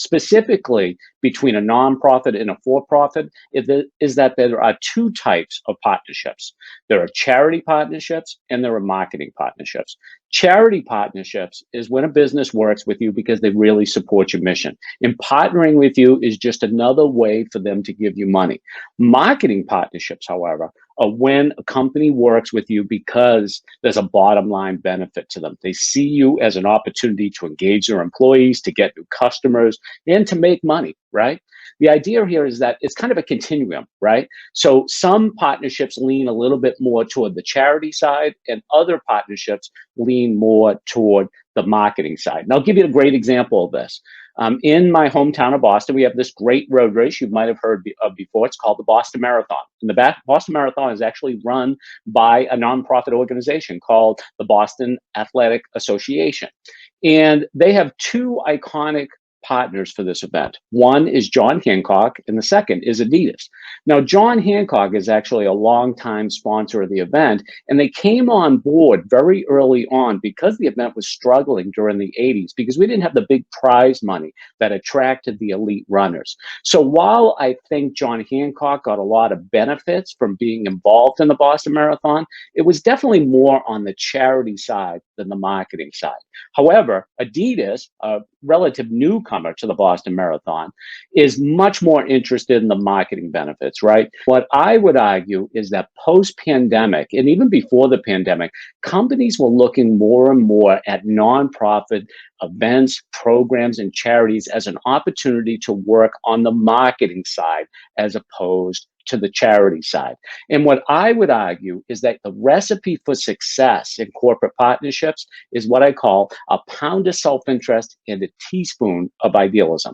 specifically between a nonprofit and a for-profit, is that there are two types of partnerships. There are charity partnerships and there are marketing partnerships. Charity partnerships is when a business works with you because they really support your mission. And partnering with you is just another way for them to give you money. Marketing partnerships, however, are when a company works with you because there's a bottom line benefit to them. They see you as an opportunity to engage their employees, to get new customers, and to make money, right? The idea here is that it's kind of a continuum, right? So some partnerships lean a little bit more toward the charity side, and other partnerships lean more toward the marketing side. And I'll give you a great example of this. In my hometown of Boston, we have this great road race you might have heard of before. It's called the Boston Marathon. And the Boston Marathon is actually run by a nonprofit organization called the Boston Athletic Association. And they have two iconic partners for this event. One is John Hancock, and the second is Adidas. Now, John Hancock is actually a longtime sponsor of the event, and they came on board very early on because the event was struggling during the 80s, because we didn't have the big prize money that attracted the elite runners. So while I think John Hancock got a lot of benefits from being involved in the Boston Marathon, it was definitely more on the charity side than the marketing side. However, Adidas, a relative newcomer to the Boston Marathon, is much more interested in the marketing benefits, right? What I would argue is that post-pandemic, and even before the pandemic, companies were looking more and more at nonprofit events, programs, and charities as an opportunity to work on the marketing side as opposed to the charity side. And what I would argue is that the recipe for success in corporate partnerships is what I call a pound of self-interest and a teaspoon of idealism.